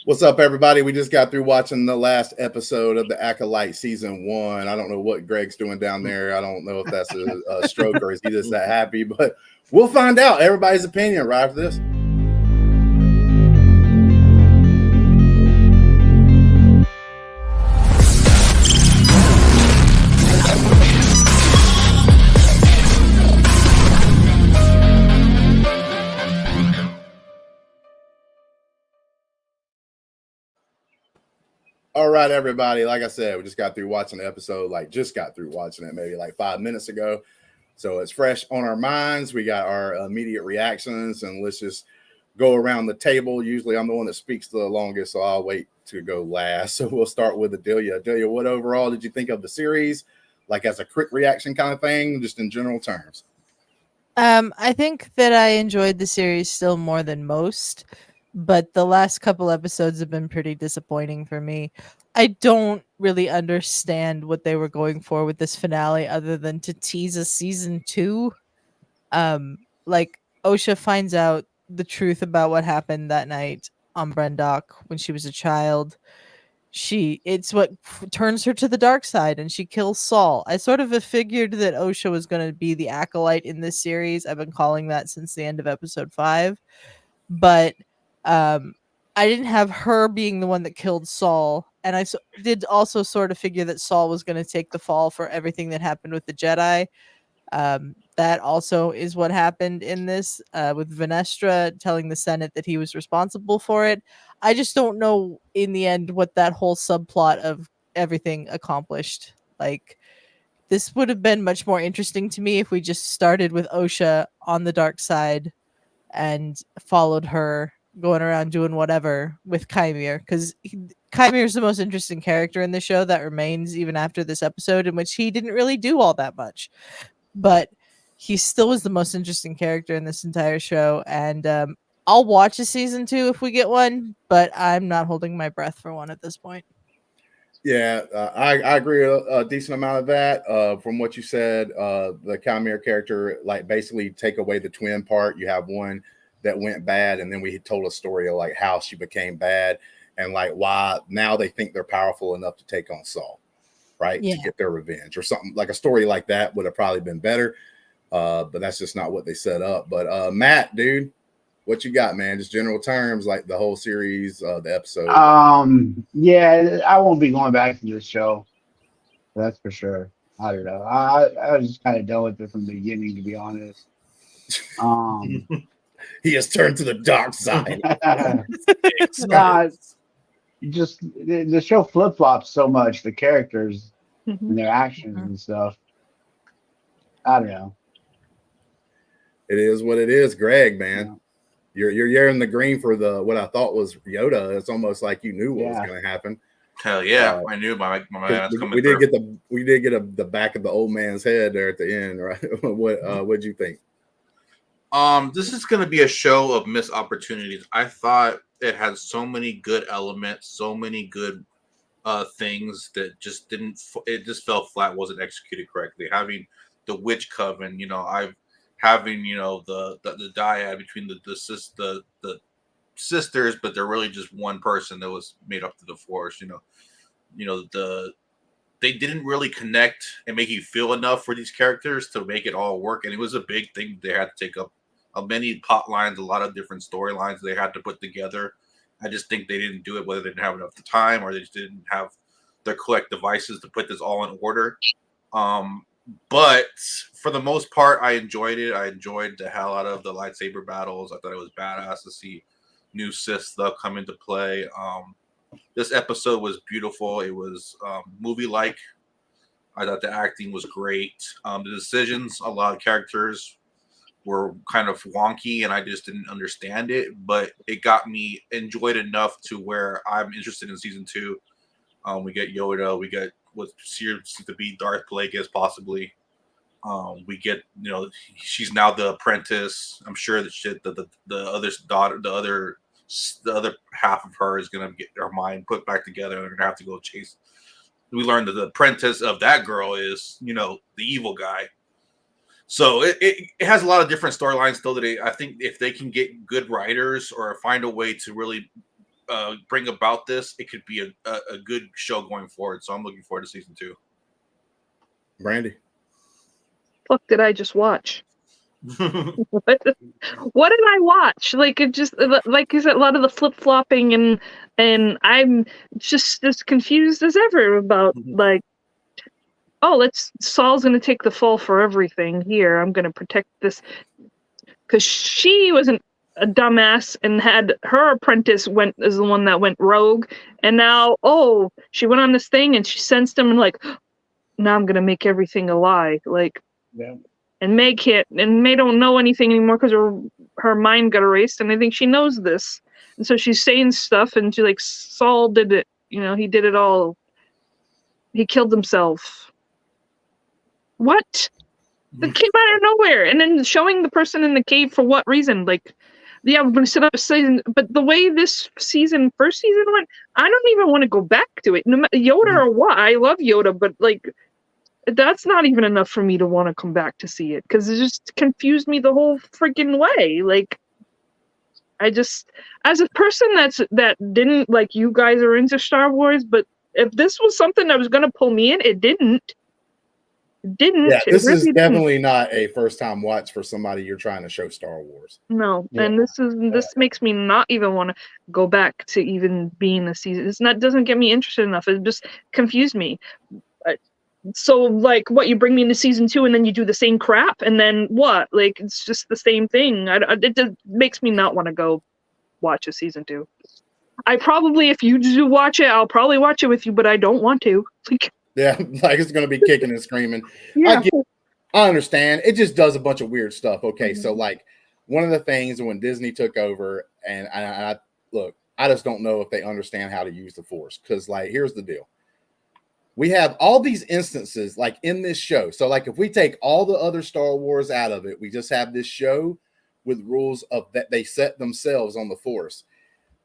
What's up, everybody? We just got through watching the last episode of the Acolyte season 1. I don't know what Greg's doing down there. I don't know if that's a stroke or is he just that happy, but we'll find out everybody's opinion right after this. All right, everybody. Like I said, we just got through watching the episode, maybe like 5 minutes ago. So it's fresh on our minds. We got our immediate reactions, and let's just go around the table. Usually I'm the one that speaks the longest, so I'll wait to go last. So we'll start with Adelia. Adelia, what overall did you think of the series? Like as a quick reaction kind of thing, just in general terms. I think that I enjoyed the series still more than most, but the last couple episodes have been pretty disappointing for me. I don't really understand what they were going for with this finale other than to tease a season 2. Like Osha finds out the truth about what happened that night on Brendock when she was a child. It's what turns her to the dark side, and she kills Saul. I sort of figured that Osha was going to be the acolyte in this series. I've been calling that since the end of episode 5, but I didn't have her being the one that killed Saul, and I did also sort of figure that Saul was going to take the fall for everything that happened with the Jedi. That also is what happened in this, with Venestra telling the Senate that he was responsible for it. I just don't know in the end what that whole subplot of everything accomplished. Like, this would have been much more interesting to me if we just started with Osha on the dark side and followed her going around doing whatever with Kymir, because Kymir is the most interesting character in the show that remains even after this episode, in which he didn't really do all that much. But he still was the most interesting character in this entire show, and I'll watch a season 2 if we get one, but I'm not holding my breath for one at this point. Yeah, I agree a decent amount of that. From what you said, the Kymir character, like basically take away the twin part. You have one that went bad, and then we told a story of like how she became bad and like why now they think they're powerful enough to take on Saul, right? Yeah. To get their revenge or something. Like a story like that would have probably been better. But that's just not what they set up. But Matt, dude, what you got, man? Just general terms, like the whole series, the episode. Yeah, I won't be going back to this show. That's for sure. I don't know. I was just kind of done with it from the beginning, to be honest. He has turned to the dark side. Just the show flip flops so much, the characters and their actions and stuff. I don't know. It is what it is, Greg, man. Yeah. You're in the green for the what I thought was Yoda. It's almost like you knew what was going to happen. Hell yeah, I knew my man was coming. We did get the back of the old man's head there at the end, right? What'd you think? This is going to be a show of missed opportunities. I thought it had so many good elements, so many good things that just didn't. It just fell flat. Wasn't executed correctly. Having the witch coven, having the dyad between the sisters, but they're really just one person that was made up to the Force. They didn't really connect and make you feel enough for these characters to make it all work, and it was a big thing. They had to take up many plot lines, a lot of different storylines they had to put together. I just think they didn't do it, whether they didn't have enough time or they just didn't have their correct devices to put this all in order. But for the most part, I enjoyed it. I enjoyed the hell out of the lightsaber battles. I thought it was badass to see new Sith stuff come into play. This episode was beautiful. It was movie-like. I thought the acting was great. The decisions, a lot of characters were kind of wonky, and I just didn't understand it. But it got me enjoyed enough to where I'm interested in season 2. We get Yoda. We get what seems to be Darth Plagueis, possibly. We get, she's now the apprentice. I'm sure that the other daughter, the other half of her is gonna get her mind put back together, and they're gonna have to go chase. We learned that the apprentice of that girl is, the evil guy. So it has a lot of different storylines still. I think if they can get good writers or find a way to really bring about this, it could be a good show going forward. So I'm looking forward to season 2. Brandi. Fuck did I just watch? What did I watch? Like, it just, like you said, a lot of the flip-flopping, and I'm just as confused as ever about, like, oh, Saul's gonna take the fall for everything here. I'm gonna protect this. Because she wasn't a dumbass and had her apprentice is the one that went rogue, and now, oh, she went on this thing and she sensed him and like, now I'm gonna make everything a lie. Like, Yeah. And May can't, and May don't know anything anymore because her mind got erased, and I think she knows this, and so she's saying stuff, and she like, Saul did it, he did it all. He killed himself. What? That came out of nowhere, and then showing the person in the cave for what reason? Like, yeah, we're gonna set up a season, but the way this first season went, I don't even want to go back to it. No matter Yoda or what, I love Yoda, but like, that's not even enough for me to want to come back to see it because it just confused me the whole freaking way. Like, I just, as a person that didn't, like, you guys are into Star Wars, but if this was something that was gonna pull me in, it didn't. Yeah, this really is definitely not a first time watch for somebody you're trying to show Star Wars. No, Yeah. and this makes me not even want to go back to even being a season. Doesn't get me interested enough. It just confused me. So, like, what, you bring me into season 2 and then you do the same crap, and then what? Like, it's just the same thing. It just makes me not want to go watch a season 2. I probably, if you do watch it, I'll probably watch it with you, but I don't want to. Like, Yeah, like it's going to be kicking and screaming. yeah. I understand. It just does a bunch of weird stuff. Okay, so like one of the things when Disney took over, and I look, I just don't know if they understand how to use the Force, because like, here's the deal. We have all these instances like in this show. So like if we take all the other Star Wars out of it, we just have this show with rules of that they set themselves on the Force.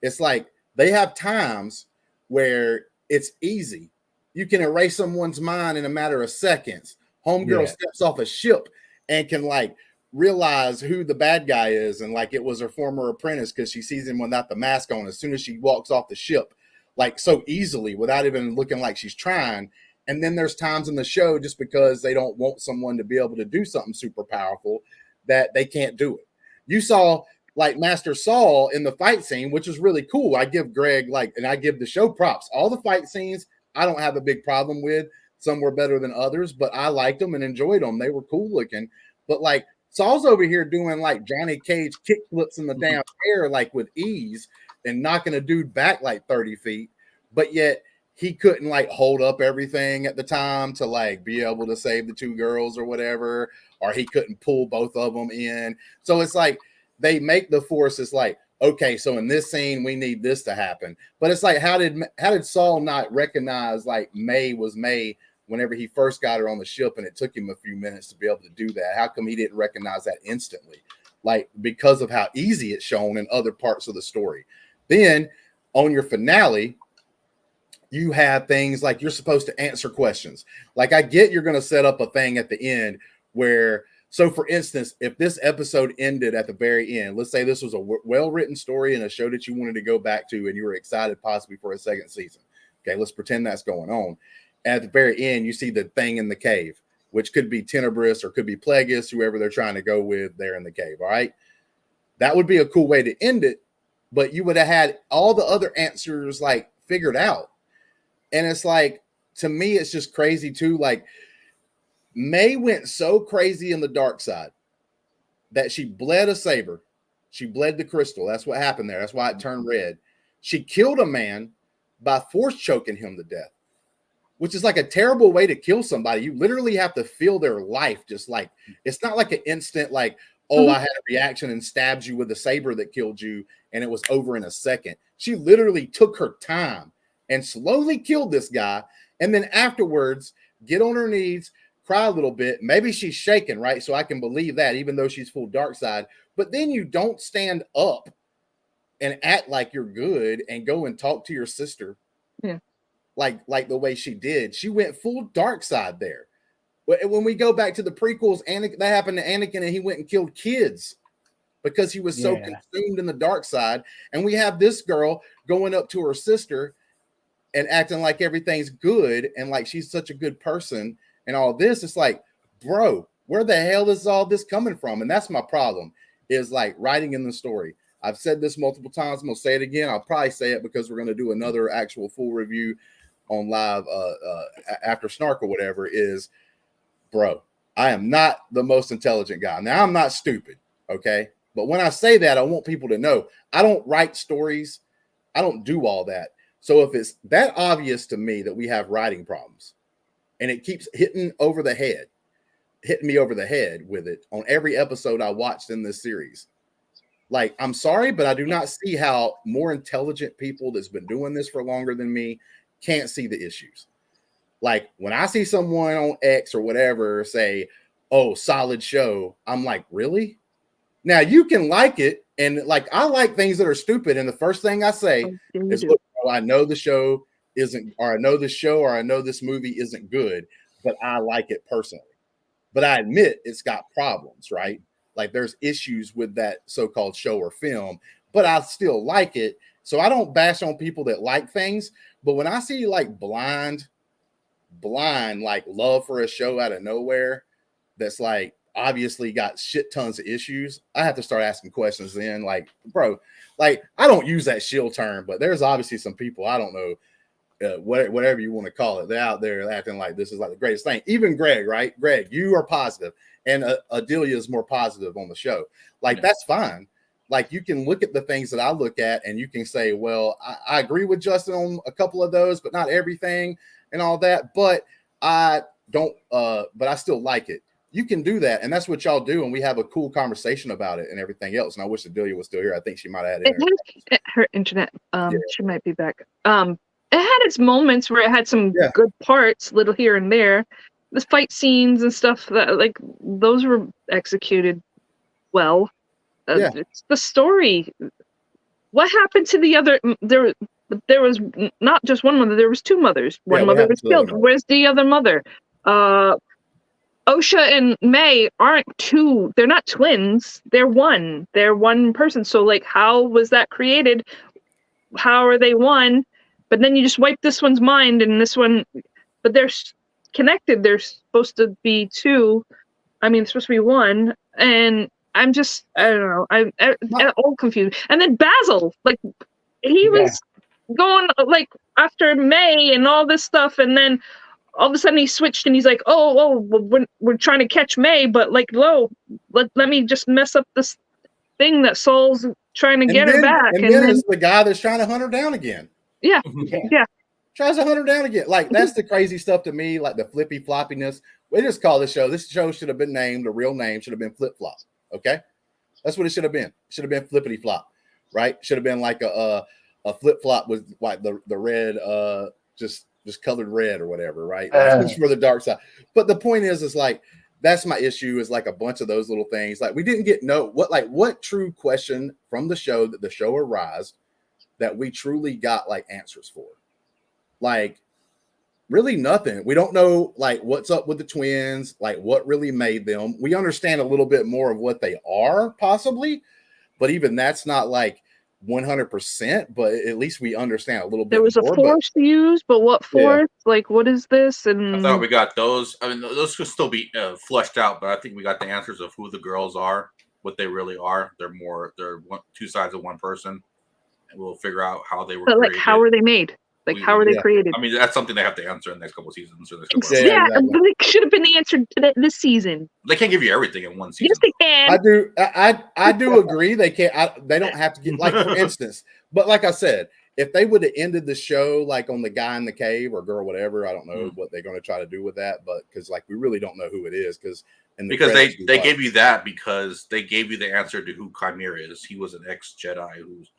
It's like they have times where it's easy. You can erase someone's mind in a matter of seconds. Homegirl steps off a ship and can like realize who the bad guy is, and like it was her former apprentice because she sees him without the mask on as soon as she walks off the ship, like so easily without even looking like she's trying. And then there's times in the show, just because they don't want someone to be able to do something super powerful, that they can't do it. You saw like Master Saul in the fight scene, which is really cool. I give Greg and I give the show props. All the fight scenes I don't have a big problem with. Some were better than others, but I liked them and enjoyed them. They were cool looking. But like Saul's over here doing like Johnny Cage kick flips in the damn air, like with ease, and knocking a dude back like 30 feet. But yet he couldn't like hold up everything at the time to like be able to save the 2 girls or whatever, or he couldn't pull both of them in. So it's like they make the Force, it's like, okay, so in this scene we need this to happen. But it's like, how did Saul not recognize like May was May whenever he first got her on the ship, and it took him a few minutes to be able to do that? How come he didn't recognize that instantly? Like, because of how easy it's shown in other parts of the story. Then on your finale, you have things like you're supposed to answer questions. Like, I get you're going to set up a thing at the end where, so for instance, if this episode ended at the very end, let's say this was a well-written story and a show that you wanted to go back to and you were excited possibly for a second season. Okay, let's pretend that's going on. At the very end, you see the thing in the cave, which could be Tenebris or could be Plagueis, whoever they're trying to go with there in the cave, all right? That would be a cool way to end it, but you would have had all the other answers like figured out. And it's like, to me, it's just crazy too. Like, May went so crazy in the dark side that she bled a saber. She bled the crystal. That's what happened there. That's why it turned red. She killed a man by force choking him to death, which is like a terrible way to kill somebody. You literally have to feel their life. Just like, it's not like an instant, like, oh, I had a reaction and stabbed you with a saber that killed you, and it was over in a second. She literally took her time and slowly killed this guy. And then afterwards, get on her knees, cry a little bit. Maybe she's shaking, right? So I can believe that, even though she's full dark side. But then you don't stand up and act like you're good and go and talk to your sister. Yeah. Like the way she did. She went full dark side there. When we go back to the prequels, that happened to Anakin, and he went and killed kids. because he was so Yeah. consumed in the dark side. And we have this girl going up to her sister and acting like everything's good and like she's such a good person and all this. It's like, bro, where the hell is all this coming from? And that's my problem, is like writing in the story. I've said this multiple times. I'm gonna say it again. I'll probably say it because we're gonna do another actual full review on live after Snark or whatever. Is, bro, I am not the most intelligent guy. Now I'm not stupid, okay? But when I say that, I want people to know I don't write stories. I don't do all that. So if it's that obvious to me that we have writing problems, and it keeps hitting me over the head with it on every episode I watched in this series. Like, I'm sorry, but I do not see how more intelligent people that's been doing this for longer than me can't see the issues. Like, when I see someone on X or whatever say, oh, solid show, I'm like, really? Now, you can like it, and like, I like things that are stupid, and the first thing I say is, look, I know the show isn't, or I know this show, or I know this movie isn't good, but I like it personally. But I admit it's got problems, right? Like, there's issues with that so-called show or film, but I still like it. So I don't bash on people that like things. But when I see like blind like love for a show out of nowhere that's like obviously got shit tons of issues, I have to start asking questions then. Like, bro, like, I don't use that shield term, but there's obviously some people, I don't know, whatever you want to call it, they're out there acting like this is like the greatest thing. Even Greg, right? Greg, you are positive, and Adelia is more positive on the show. Like, that's fine. Like, you can look at the things that I look at, and you can say, well, I agree with Justin on a couple of those, but not everything and all that. But I don't, but I still like it. You can do that, and that's what y'all do, and we have a cool conversation about it and everything else. And I wish Adelia was still here. I think she might have had her internet. She might be back. It had its moments where it had some good parts, little here and there. The fight scenes and stuff, that like those were executed well. It's the story. What happened to the other? There was not just one mother. There was two mothers. One mother was killed. Where's the other mother? Osha and May aren't two. They're not twins. They're one. They're one person. So like, how was that created? How are they one? But then you just wipe this one's mind and this one, but they're connected. They're supposed to be two. I mean, it's supposed to be one. And I'm just, I don't know. I'm all confused. And then Basil, like, he was going like after May and all this stuff. And then all of a sudden he switched and he's like, oh, we're trying to catch May, but like, let me just mess up this thing that Saul's trying to get her back. And then it's the guy that's trying to hunt her down again. Yeah. Tries to hunt her down again. Like, that's the crazy stuff to me, like the flippy floppiness. We just call this show. This show should have been named, the real name should have been Flip Flop. Okay? That's what it should have been. It should have been Flippity Flop, right? Should have been like a flip flop with like the red, just colored red or whatever, right? It's for the dark side. But the point is like, that's my issue, is like a bunch of those little things. Like, we didn't get what true question from the show that the show arised that we truly got like answers for. Like, really nothing. We don't know like what's up with the twins, like what really made them. We understand a little bit more of what they are possibly, but even that's not like 100%, but at least we understand a little bit. There was a force used, but what force? Like, what is this? And I thought we got those. I mean, those could still be fleshed out, but I think we got the answers of who the girls are, what they really are. They're two sides of one person, and we'll figure out how they were. But like, how are they made? Like, how are they created? I mean, that's something they have to answer in the next couple of seasons. Or exactly. It should have been the answer to this season. They can't give you everything in one season. Yes, they can. I do agree. They can't. They don't have to get, like, for instance. But like I said, if they would have ended the show like on the guy in the cave or girl, whatever, I don't know what they're going to try to do with that. But because like we really don't know who it is, because they gave you that because they gave you the answer to who Chimera is. He was an ex-Jedi who's.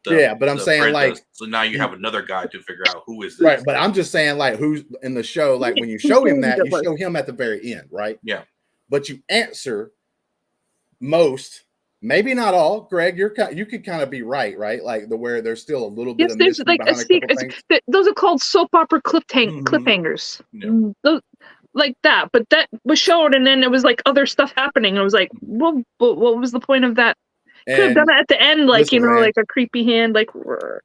But I'm saying like, so now you have another guy to figure out who is this. Right, but I'm just saying like who's in the show. Like when you show him that, you show him at the very end, right? Yeah. But you answer most, maybe not all. Greg, you could kind of be right? Like where there's still a little bit of there's like a secret. Those are called soap opera cliffhangers. Yeah. Those, like that, but that was shown, and then it was like other stuff happening. And I was like, well, what was the point of that? Could have And done it at the end, like listen, man, like a creepy hand, like.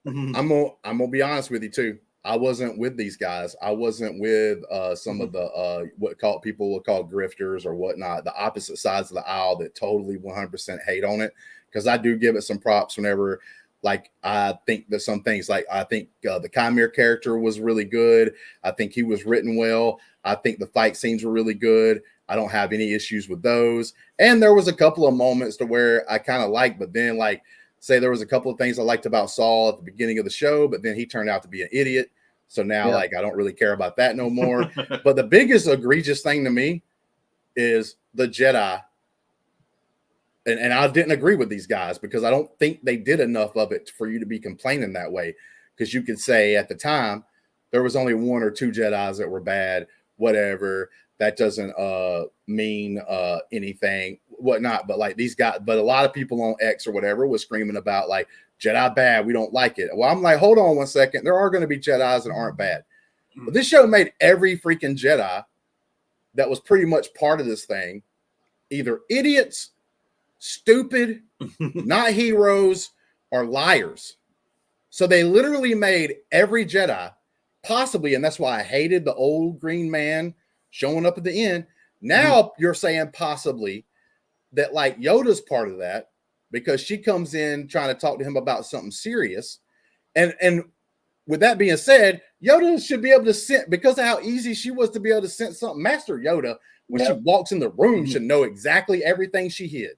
I'm gonna be honest with you too. I wasn't with these guys. I wasn't with some of the what people will call grifters or whatnot, the opposite sides of the aisle that totally 100% hate on it. Because I do give it some props whenever, like, I think that some things, like I think the Chimera character was really good. I think he was written well. I think the fight scenes were really good. I don't have any issues with those. And there was a couple of moments to where I kind of liked, but then like, say there was a couple of things I liked about Saul at the beginning of the show, but then he turned out to be an idiot. So now, like, I don't really care about that no more. But the biggest egregious thing to me is the Jedi. And I didn't agree with these guys because I don't think they did enough of it for you to be complaining that way. Because you could say at the time, there was only 1 or 2 Jedis that were bad, whatever. That doesn't mean anything, whatnot. But like these guys, but a lot of people on X or whatever was screaming about like Jedi bad. We don't like it. Well, I'm like, hold on 1 second. There are going to be Jedis that aren't bad. But this show made every freaking Jedi that was pretty much part of this thing either idiots, stupid, not heroes, or liars. So they literally made every Jedi possibly, and that's why I hated the old green man showing up at the end. Now you're saying possibly that like Yoda's part of that because she comes in trying to talk to him about something serious. And with that being said, Yoda should be able to sense, because of how easy she was to be able to sense something. Master Yoda, when she walks in the room, should know exactly everything she hid.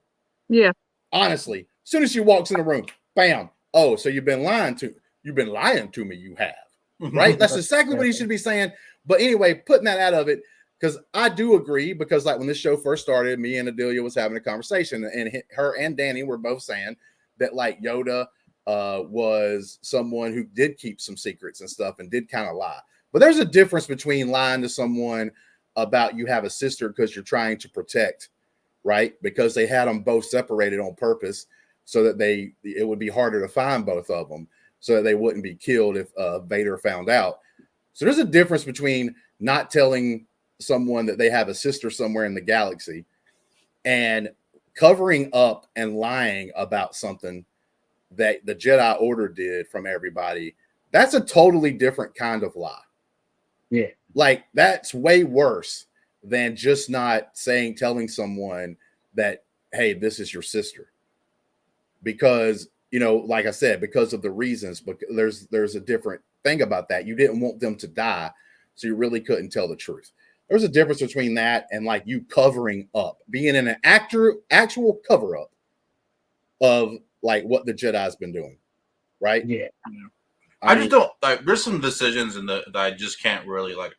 Yeah. Honestly, as soon as she walks in the room, bam. Oh, so you've been lying to me, you have. Right? That's exactly what he should be saying. But anyway, putting that out of it, because I do agree, because like when this show first started, me and Adelia was having a conversation, and her and Danny were both saying that like Yoda was someone who did keep some secrets and stuff and did kind of lie. But there's a difference between lying to someone about you have a sister because you're trying to protect, right? Because they had them both separated on purpose so that it would be harder to find both of them so that they wouldn't be killed if Vader found out. So there's a difference between not telling someone that they have a sister somewhere in the galaxy and covering up and lying about something that the Jedi Order did from everybody. That's a totally different kind of lie. Yeah. Like that's way worse than just not telling someone that, hey, this is your sister. Because, you know, like I said, because of the reasons, but there's a different thing about that. You didn't want them to die, so you really couldn't tell the truth. There's a difference between that and like you covering up, being in an actual cover up of like what the Jedi's been doing, right? Yeah. I just don't like. There's some decisions that I just can't really like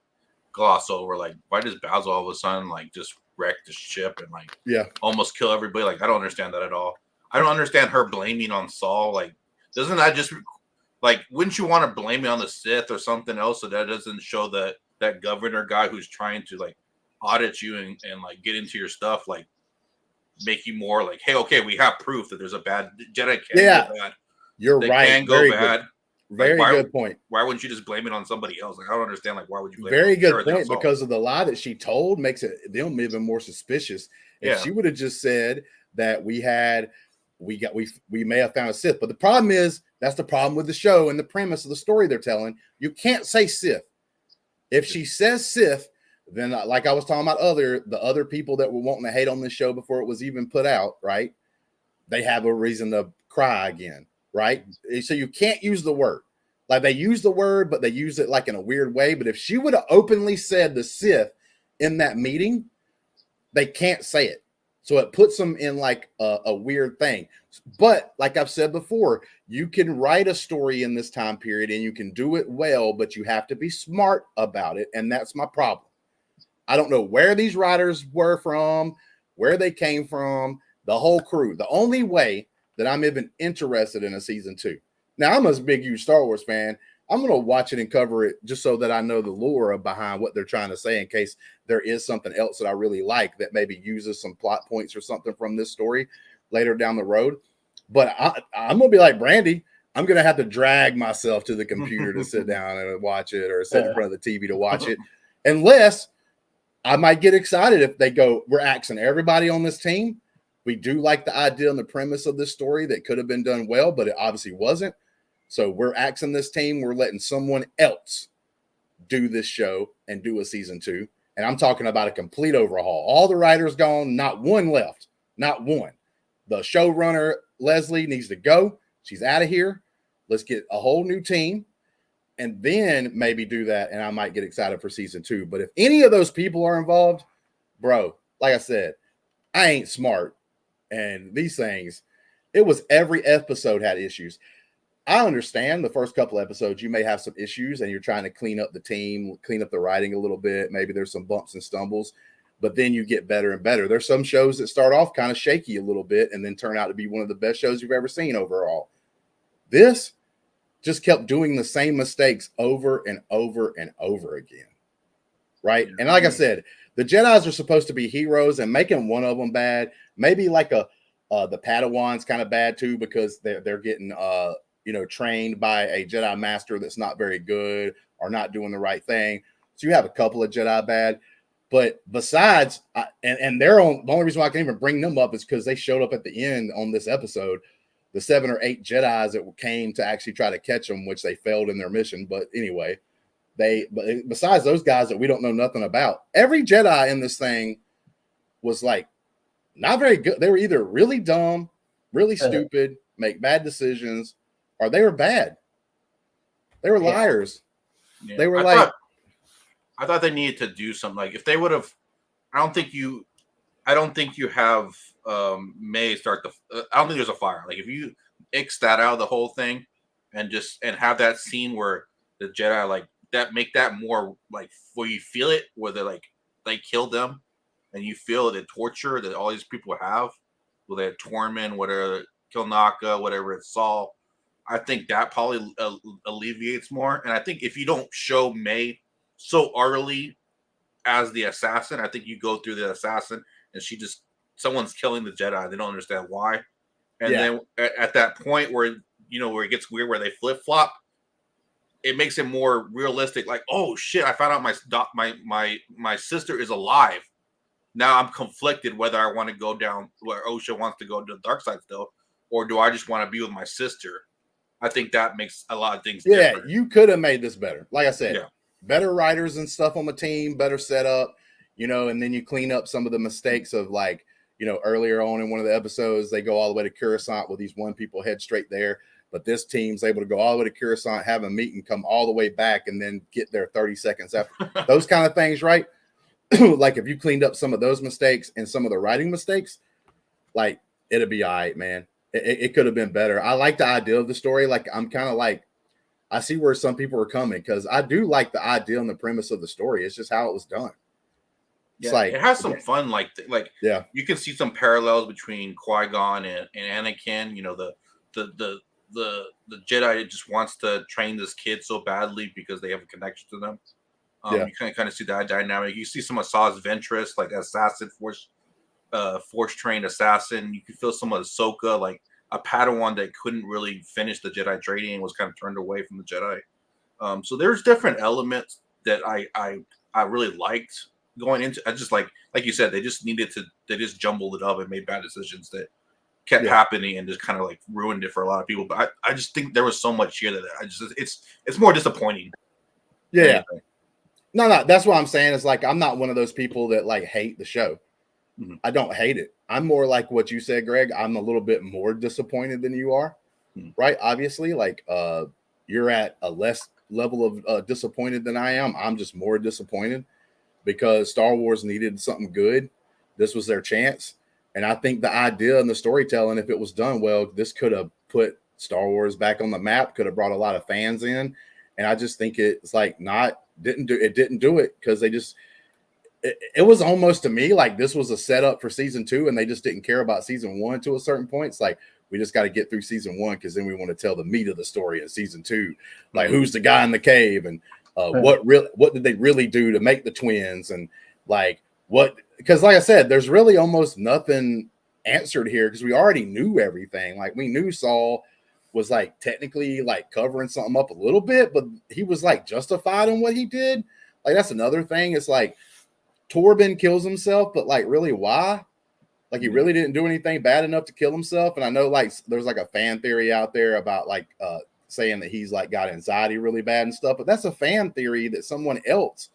gloss over. Like, why does Basil all of a sudden like just wreck the ship and like almost kill everybody? Like, I don't understand that at all. I don't understand her blaming on Saul. Like, doesn't that just like, wouldn't you want to blame it on the Sith or something else so that doesn't show that governor guy who's trying to like audit you and like get into your stuff, like make you more like, hey, okay, we have proof that there's a bad Jedi can go bad. You're they right. Can go Very bad. Good. Very good point. Why wouldn't you just blame it on somebody else? Like, I don't understand. Like, why would you blame Very it good point, because of the lie that she told makes them even more suspicious. If she would have just said that we may have found a Sith, but the problem is that's the problem with the show and the premise of the story they're telling. You can't say Sith. If she says Sith, then like I was talking about the other people that were wanting to hate on this show before it was even put out, right? They have a reason to cry again, right? So you can't use the word. Like they use the word, but they use it like in a weird way. But if she would have openly said the Sith in that meeting, they can't say it. So it puts them in like a weird thing. But like I've said before, you can write a story in this time period and you can do it well, but you have to be smart about it. And that's my problem. I don't know where these writers were from, where they came from, the whole crew. The only way that I'm even interested in a season 2. Now, I'm a big, huge Star Wars fan. I'm going to watch it and cover it just so that I know the lore behind what they're trying to say in case there is something else that I really like that maybe uses some plot points or something from this story later down the road. But I'm going to be like Brandi. I'm going to have to drag myself to the computer to sit down and watch it, or sit in front of the TV to watch it. Unless I might get excited if they go, we're axing everybody on this team. We do like the idea and the premise of this story that could have been done well, but it obviously wasn't. So we're axing this team. We're letting someone else do this show and do a season 2. And I'm talking about a complete overhaul. All the writers gone, not one left, not one. The showrunner, Leslie, needs to go. She's out of here. Let's get a whole new team and then maybe do that. And I might get excited for season 2. But if any of those people are involved, bro, like I said, I ain't smart. And these things, it was every episode had issues. I understand the first couple episodes, you may have some issues and you're trying to clean up the team, clean up the writing a little bit. Maybe there's some bumps and stumbles, but then you get better and better. There's some shows that start off kind of shaky a little bit and then turn out to be one of the best shows you've ever seen overall. This just kept doing the same mistakes over and over and over again. Right. And like I said, the Jedis are supposed to be heroes, and making one of them bad, maybe like the Padawan's kind of bad too, because they're getting trained by a Jedi master that's not very good or not doing the right thing. So you have a couple of Jedi bad, but besides, and they're on, the only reason why I can even bring them up is because they showed up at the end on this episode, the 7 or 8 Jedis that came to actually try to catch them, which they failed in their mission. But anyway, besides those guys that we don't know nothing about, every Jedi in this thing was like not very good. They were either really dumb, really stupid, make bad decisions, or they were bad. They were liars. Yeah. They were I thought they needed to do something. Like if they would have, I don't think you have May start I don't think there's a fire. Like if you X that out of the whole thing and have that scene where the Jedi like that, make that more like where you feel it, where they killed them and you feel the torture that all these people have, whether it's Tormund, whatever, Kilnaka, whatever it's Saul. I think that probably alleviates more. And I think if you don't show May so early as the assassin, I think you go through the assassin and someone's killing the Jedi. They don't understand why. And then at that point where it gets weird, where they flip flop, it makes it more realistic. Like, oh shit, I found out my sister is alive. Now I'm conflicted whether I want to go down where Osha wants to go to the dark side still, or do I just want to be with my sister? I think that makes a lot of things different. You could have made this better. Like I said, better writers and stuff on the team, better setup, and then you clean up some of the mistakes of like, earlier on in one of the episodes, they go all the way to Coruscant with these one people head straight there. But this team's able to go all the way to Coruscant, have a meeting, come all the way back, and then get there 30 seconds after. Those kind of things, right? Like if you cleaned up some of those mistakes and some of the writing mistakes, like it'd be all right, man. It could have been better. I like the idea of the story. Like I'm kind of like, I see where some people are coming because I do like the idea and the premise of the story. It's just how it was done. It's like it has some fun, like you can see some parallels between Qui-Gon and Anakin. The Jedi just wants to train this kid so badly because they have a connection to them. You kind of see that dynamic. You see some of Saw's Ventress, like assassin force trained assassin. You can feel some of Ahsoka, like a Padawan that couldn't really finish the Jedi training and was kind of turned away from the Jedi. So there's different elements that I really liked going into. I just like you said, they just jumbled it up and made bad decisions that kept happening and just kind of like ruined it for a lot of people. But I just think there was so much here that it's more disappointing. Yeah. No, that's what I'm saying. It's like I'm not one of those people that like hate the show. Mm-hmm. I don't hate it. I'm more like what you said, Greg. I'm a little bit more disappointed than you are, right? Obviously, like you're at a less level of disappointed than I am. I'm just more disappointed because Star Wars needed something good. This was their chance. And I think the idea and the storytelling, if it was done well, this could have put Star Wars back on the map, could have brought a lot of fans in. And I just think it's like didn't do it because they just, it was almost to me like this was a setup for season 2 and they just didn't care about season 1 to a certain point. It's like, we just got to get through season 1 because then we want to tell the meat of the story in season 2. Like who's the guy in the cave and what did they really do to make the twins and like what, because like I said, there's really almost nothing answered here because we already knew everything. Like we knew Saul was like technically like covering something up a little bit, but he was like justified in what he did. Like that's another thing. It's like Torben kills himself, but like really why? Like he really didn't do anything bad enough to kill himself. And I know like there's like a fan theory out there about like saying that he's like got anxiety really bad and stuff, but that's a fan theory that someone else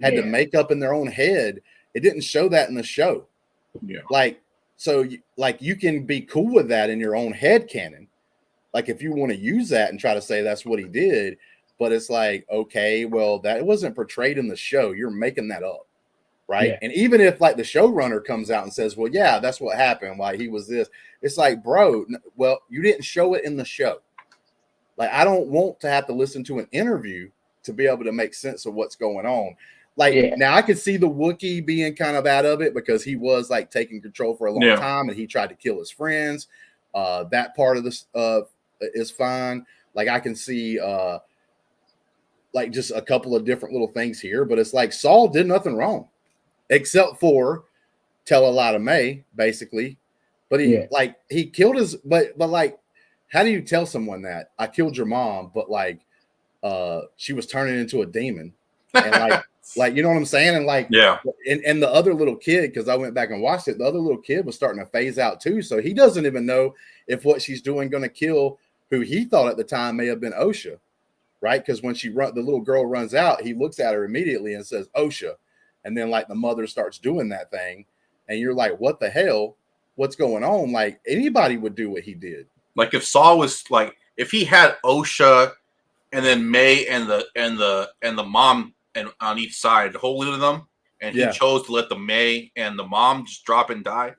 had to make up in their own head. It didn't show that in the show. Yeah. Like, so like you can be cool with that in your own head canon. Like if you want to use that and try to say that's what he did, but it's like, okay, well, that wasn't portrayed in the show. You're making that up. Right. And even if like the showrunner comes out and says, well, yeah, that's what happened. Like he was this, it's like, bro, well, you didn't show it in the show. Like, I don't want to have to listen to an interview to be able to make sense of what's going on. Like now I could see the Wookiee being kind of out of it because he was like taking control for a long time and he tried to kill his friends. That part of this is fine. Like I can see like just a couple of different little things here, but it's like Saul did nothing wrong. Except for tell a lie to May, basically. But he like he killed his but like how do you tell someone that I killed your mom, but like she was turning into a demon and like you know what I'm saying? And like and the other little kid, because I went back and watched it, the other little kid was starting to phase out too. So he doesn't even know if what she's doing gonna kill who he thought at the time may have been Osha, right? Because when the little girl runs out, he looks at her immediately and says Osha. And then like the mother starts doing that thing and you're like, what the hell? What's going on? Like anybody would do what he did. Like if Saul was like, if he had Osha and then May and the mom and on each side, holding them, and he chose to let the May and the mom just drop and die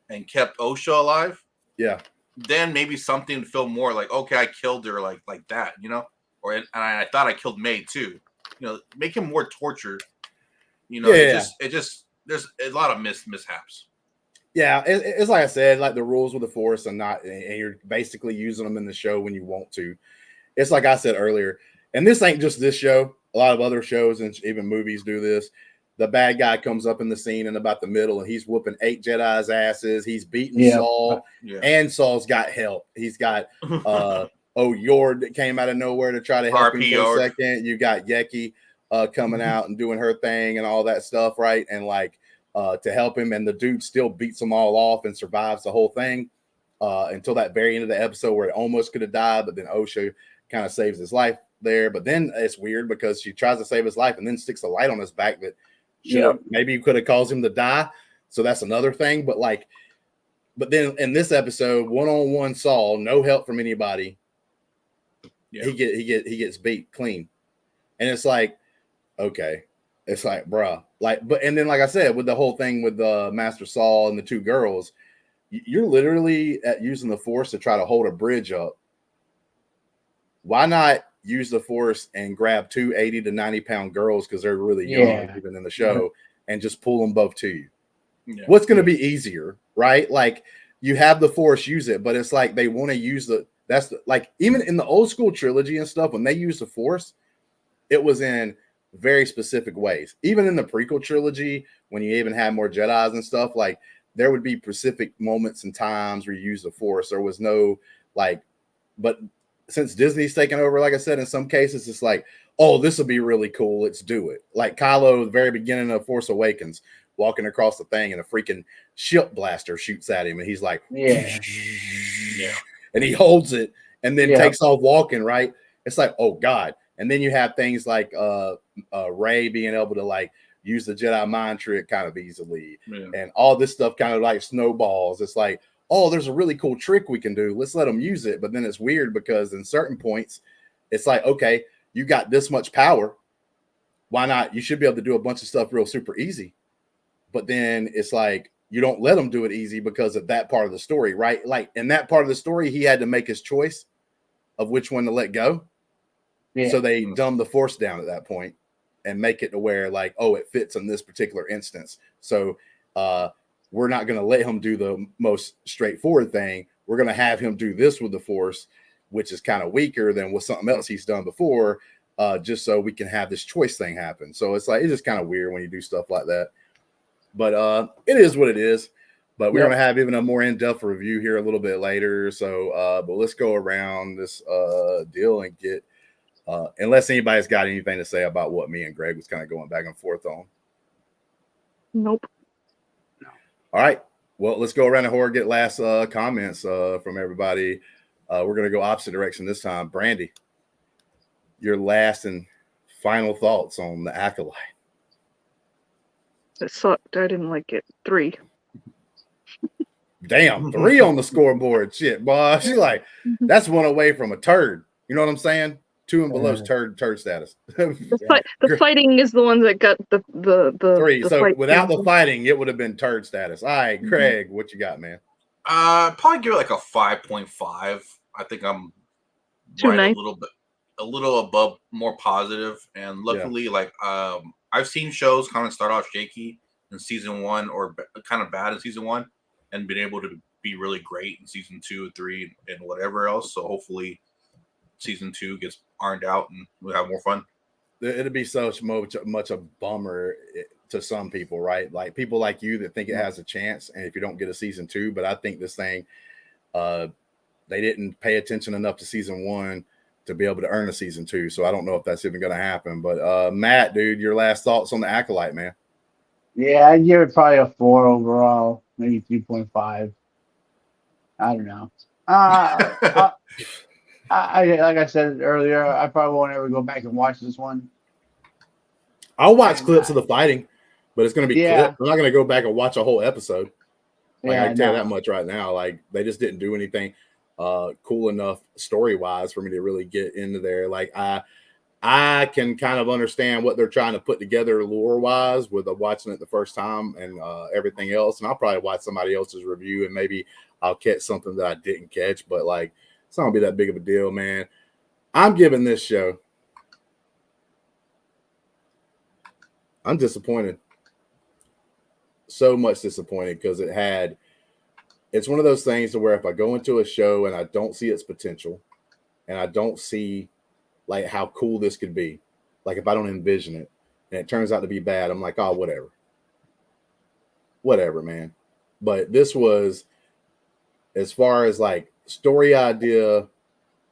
and kept Osha alive. Yeah. Then maybe something would feel more like, okay, I killed her like that, you know? Or and I thought I killed May too. You know, make him more tortured. You know, it just there's a lot of mishaps. Yeah, it's like I said, like the rules with the Force and you're basically using them in the show when you want to. It's like I said earlier, and this ain't just this show. A lot of other shows and even movies do this. The bad guy comes up in the scene in about the middle, and he's whooping 8 Jedi's asses. He's beating Saul, and Saul's got help. He's got Yord that came out of nowhere to try to help him for a second. You got Yeki coming out and doing her thing and all that stuff, right? And like to help him, and the dude still beats them all off and survives the whole thing until that very end of the episode where it almost could have died, but then Osha kind of saves his life there. But then it's weird because she tries to save his life and then sticks a light on his back that maybe you could have caused him to die. So that's another thing. But like, but then in this episode, one-on-one Saul, no help from anybody. He gets beat clean, and it's like, okay, it's like, bruh, like, but and then like I said, with the whole thing with the Master Saul and the 2 girls, you're literally using the Force to try to hold a bridge up. Why not use the Force and grab 2 80 to 90 pound girls because they're really young, even in the show, and just pull them both to you? What's going to be easier, right? Like you have the Force, use it, but it's like they want to use like even in the old school trilogy and stuff, when they use the Force, it was in very specific ways. Even in the prequel trilogy, when you even had more Jedis and stuff, like there would be specific moments and times where you use the Force. There was no like, but since Disney's taken over, like I said, in some cases, it's like, oh, this will be really cool. Let's do it. Like Kylo, the very beginning of Force Awakens, walking across the thing and a freaking ship blaster shoots at him. And he's like, and he holds it and then takes off walking, right? It's like, oh God. And then you have things like Rey being able to like use the Jedi mind trick kind of easily. And all this stuff kind of like snowballs. It's like, oh, there's a really cool trick we can do. Let's let them use it. But then it's weird because in certain points, it's like, okay, you got this much power. Why not? You should be able to do a bunch of stuff real super easy. But then it's like, you don't let them do it easy because of that part of the story, right? Like in that part of the story, he had to make his choice of which one to let go. So they dumb the Force down at that point and make it to where like, oh, it fits in this particular instance. So we're not going to let him do the most straightforward thing. We're going to have him do this with the Force, which is kind of weaker than with something else he's done before, just so we can have this choice thing happen. So it's like, it's just kind of weird when you do stuff like that. But it is what it is. But we're going to have even a more in-depth review here a little bit later. So, but let's go around this deal and get, unless anybody's got anything to say about what me and Greg was kind of going back and forth on. Nope. All right. Well, let's go around the horror, get last comments from everybody. We're going to go opposite direction this time. Brandi, your last and final thoughts on the Acolyte. It sucked. I didn't like it. 3. Damn, 3 on the scoreboard. Shit, boy. She's like, that's one away from a turd. You know what I'm saying? 2 and below is turd status. The fighting is the one that got the 3. The So without the fighting, it would have been turd status. All right, Craig, what you got, man? Probably give it like a 5.5. I think I'm right a little above, more positive. And luckily, like I've seen shows kind of start off shaky in season 1 or kind of bad in season 1, and been able to be really great in season 2, 3, and whatever else. So hopefully, season 2 gets ironed out and we'll have more fun. It'd be so much a bummer to some people, right? Like people like you that think it has a chance, and if you don't get a season 2, but I think this thing, they didn't pay attention enough to season 1 to be able to earn a season 2. So I don't know if that's even going to happen. But Matt, dude, your last thoughts on the Acolyte, man? Yeah, I'd give it probably a 4 overall, maybe 3.5. I don't know. I like I said earlier, I probably won't ever go back and watch this one. I'll watch clips of the fighting, but it's going to be clips. I'm not going to go back and watch a whole episode. Like I can tell you that much right now. Like they just didn't do anything cool enough story-wise for me to really get into there. Like I can kind of understand what they're trying to put together lore-wise with watching it the first time and everything else. And I'll probably watch somebody else's review and maybe I'll catch something that I didn't catch. But like, it's not gonna be that big of a deal, man. I'm giving this show. I'm disappointed. So much disappointed because it's one of those things to where if I go into a show and I don't see its potential and I don't see like how cool this could be, like if I don't envision it and it turns out to be bad, I'm like, oh, whatever, man. But this was, as far as like story idea,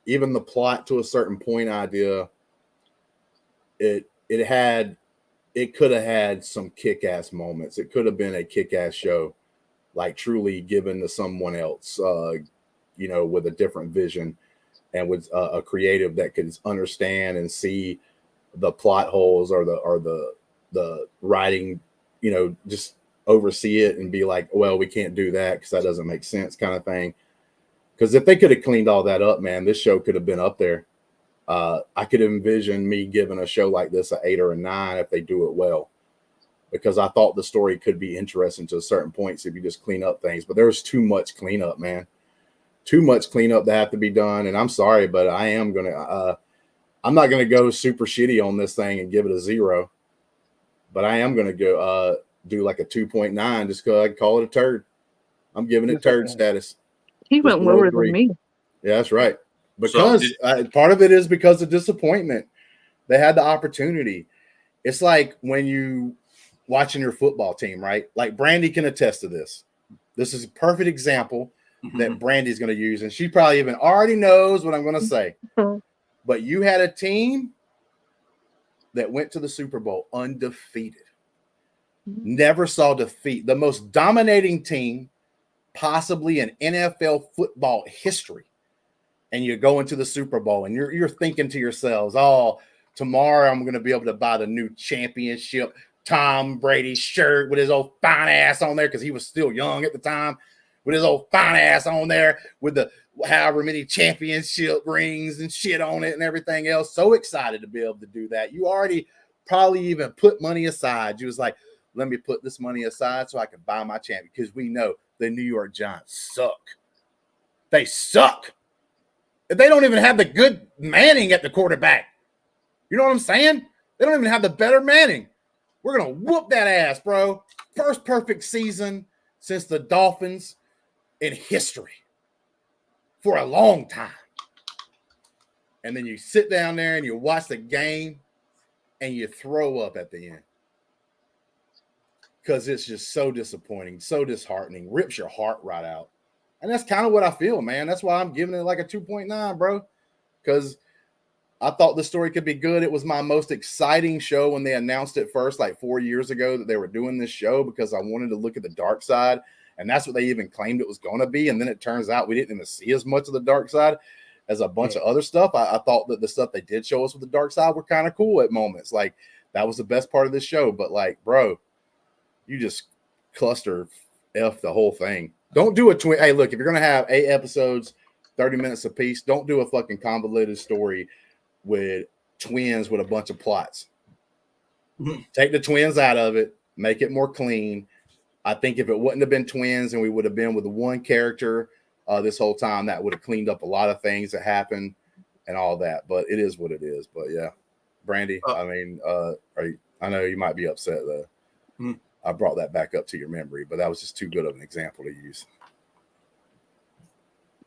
even the plot to a certain point idea, it could have had some kick-ass moments. It could have been a kick-ass show, like truly given to someone else, with a different vision and with a creative that could understand and see the plot holes or the writing, just oversee it and be like, well, we can't do that because that doesn't make sense, kind of thing. Because if they could have cleaned all that up, man, this show could have been up there. I could envision me giving a show like this an 8 or a 9 if they do it well, because I thought the story could be interesting to certain points if you just clean up things. But there was too much cleanup, man. Too much cleanup that have to be done. And I'm sorry, but I'm not gonna go super shitty on this thing and give it a 0. But I am gonna go do like a 2.9 just because I call it a turd. I'm giving it turd status. He went lower than me. Yeah, that's right. Because part of it is because of disappointment. They had the opportunity. It's like when you watching your football team, right? Like Brandi can attest to this. This is a perfect example that Brandi's going to use, and she probably even already knows what I'm going to say. But you had a team that went to the Super Bowl undefeated. Never saw defeat. The most dominating team possibly in NFL football history. And you go into the Super Bowl and you're thinking to yourselves, oh, tomorrow I'm going to be able to buy the new championship Tom Brady shirt with his old fine ass on there, because he was still young at the time, with his old fine ass on there with the however many championship rings and shit on it and everything else. So excited to be able to do that. You already probably even put money aside. You was like, let me put this money aside so I can buy my champion, because we know the New York Giants suck. They suck. They don't even have the good Manning at the quarterback. You know what I'm saying? They don't even have the better Manning. We're going to whoop that ass, bro. First perfect season since the Dolphins in history for a long time. And then you sit down there and you watch the game and you throw up at the end. Because it's just so disappointing, so disheartening, rips your heart right out. And that's kind of what I feel, man. That's why I'm giving it like a 2.9, bro. Because I thought the story could be good. It was my most exciting show when they announced it first, like 4 years ago, that they were doing this show, because I wanted to look at the dark side and that's what they even claimed it was going to be. And then it turns out we didn't even see as much of the dark side as a bunch of other stuff. I thought that the stuff they did show us with the dark side were kind of cool at moments. Like that was the best part of this show. But like, bro, you just cluster F the whole thing. Don't do a twin. Hey, look, if you're gonna have 8 episodes, 30 minutes apiece, don't do a fucking convoluted story with twins with a bunch of plots. Take the twins out of it, make it more clean. I think if it wouldn't have been twins and we would have been with the one character this whole time, that would have cleaned up a lot of things that happened and all that. But it is what it is. But yeah, Brandi, I mean, I know you might be upset though. I brought that back up to your memory, but that was just too good of an example to use.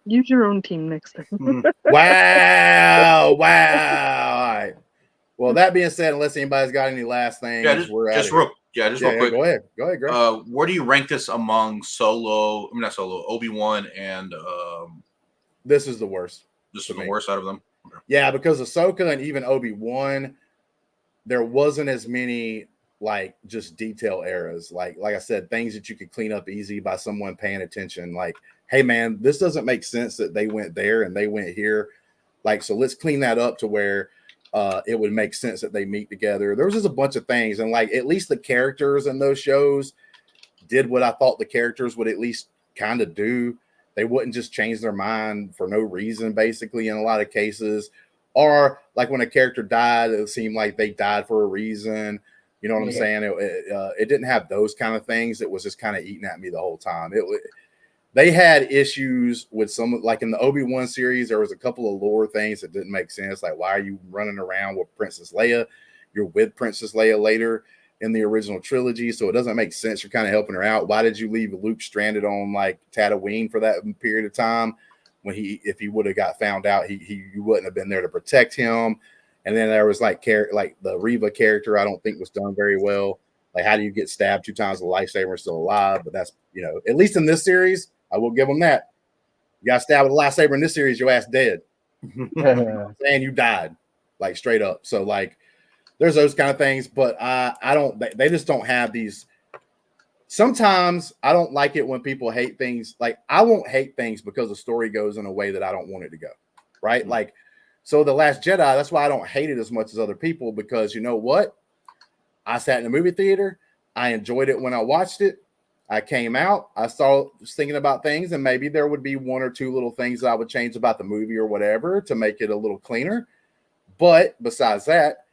Use your own team next time. Wow. All right. Well, that being said, unless anybody's got any last things, real quick. Go ahead, Greg. Where do you rank this among Solo? I mean, not Solo, Obi-Wan, and this is the worst. This is the worst out of them. Okay. Yeah, because Ahsoka and even Obi-Wan, there wasn't as many like just detail errors. Like I said, things that you could clean up easy by someone paying attention. Like, hey man, this doesn't make sense that they went there and they went here. Like, so let's clean that up to where it would make sense that they meet together. There was just a bunch of things, and like at least the characters in those shows did what I thought the characters would at least kind of do. They wouldn't just change their mind for no reason, basically, in a lot of cases. Or like when a character died, it seemed like they died for a reason. You know what I'm saying? It didn't have those kind of things. It was just kind of eating at me the whole time. They had issues with some, like in the Obi-Wan series, there was a couple of lore things that didn't make sense. Like, why are you running around with Princess Leia? You're with Princess Leia later in the original trilogy, so it doesn't make sense. You're kind of helping her out. Why did you leave Luke stranded on like Tatooine for that period of time when if he would have got found out, you wouldn't have been there to protect him? And then there was like the Reva character, I don't think was done very well. Like, how do you get stabbed 2 times with a lightsaber and still alive? But that's, at least in this series, I will give them that. You got stabbed with a lightsaber in this series, your ass dead. And you died, like straight up. So like, there's those kind of things, but they just don't have these. Sometimes I don't like it when people hate things. Like, I won't hate things because the story goes in a way that I don't want it to go. Right. Like, so The Last Jedi, that's why I don't hate it as much as other people, because you know what? I sat in the movie theater. I enjoyed it when I watched it. I came out. I was thinking about things, and maybe there would be 1 or 2 little things that I would change about the movie or whatever to make it a little cleaner. But besides that,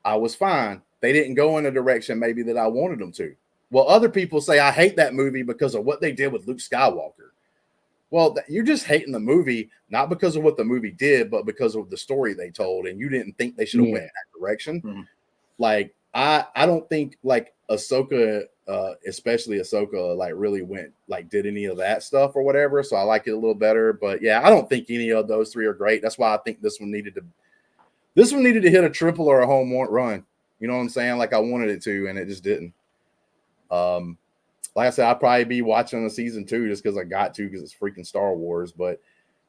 I was fine. They didn't go in a direction maybe that I wanted them to. Well, other people say I hate that movie because of what they did with Luke Skywalker. Well, you're just hating the movie, not because of what the movie did, but because of the story they told, and you didn't think they should have went in that direction. Mm-hmm. Like, I don't think like Ahsoka, especially Ahsoka, like really did any of that stuff or whatever. So I like it a little better. But yeah, I don't think any of those 3 are great. That's why I think this one needed to hit a triple or a home run. You know what I'm saying? Like I wanted it to, and it just didn't. Like I said, I'll probably be watching the season 2 just because I got to, because it's freaking Star Wars. But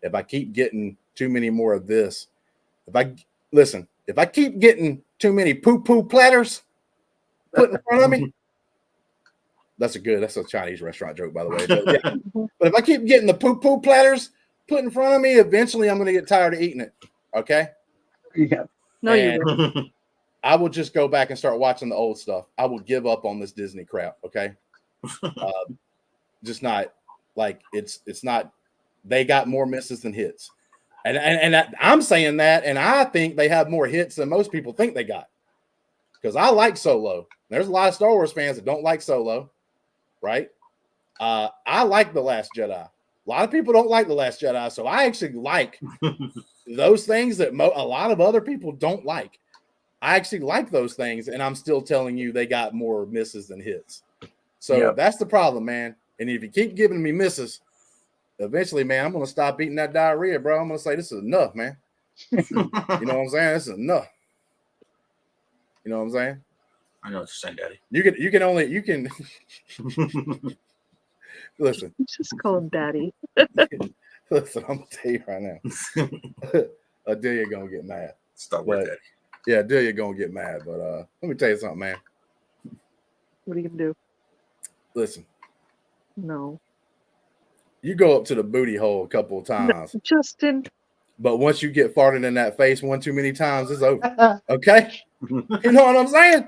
if I keep getting too many more of this, if I keep getting too many poo-poo platters put in front of me, that's a Chinese restaurant joke, by the way. But, yeah. But if I keep getting the poo-poo platters put in front of me, eventually I'm going to get tired of eating it. Okay? Yeah. No, you don't. I will just go back and start watching the old stuff. I will give up on this Disney crap. Okay? Just not like it's not. They got more misses than hits, and I'm saying that, and I think they have more hits than most people think they got. Because I like Solo. There's a lot of Star Wars fans that don't like Solo, right? I like The Last Jedi. A lot of people don't like The Last Jedi, so I actually like those things that a lot of other people don't like. I actually like those things, and I'm still telling you they got more misses than hits. So that's the problem, man. And if you keep giving me misses, eventually, man, I'm going to stop eating that diarrhea, bro. I'm going to say, this is enough, man. You know what I'm saying? This is enough. You know what I'm saying? I know what you're saying, Daddy. You can listen. Just call him Daddy. Listen, I'm going to tell you right now. Adelia going to get mad. Stop with Daddy. Yeah, Adelia going to get mad. But let me tell you something, man. What are you going to do? Listen. No. you go up to the booty hole a couple of times, Justin. but once you get farted in that face one too many times, it's over. Okay, you know what I'm saying,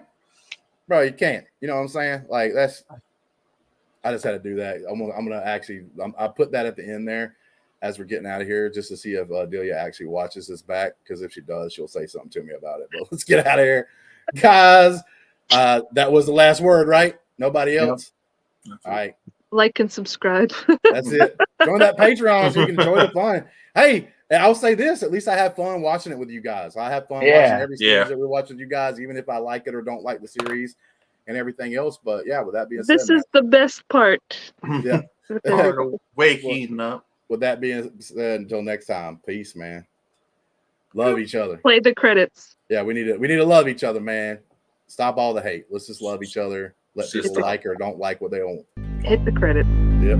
bro? You can't. You know what I'm saying? Like that's. I just had to do that. I'm gonna actually. I put that at the end there as we're getting out of here, just to see if Adelia actually watches this back. Because if she does, she'll say something to me about it. But let's get out of here, guys. That was the last word, right? Nobody else. Yep. All right. Like and subscribe. That's it. Join that Patreon so you can enjoy the fun. Hey, I'll say this. At least I have fun watching it with you guys. I have fun watching every series that we watch with you guys, even if I like it or don't like the series and everything else. But yeah, with that being said, This is the best part. Yeah. Waking up. With that being said, until next time, peace, man. Love each other. Play the credits. Yeah, we need to love each other, man. Stop all the hate. Let's just love each other. Let people like or don't like what they want. Hit the credits. Yep.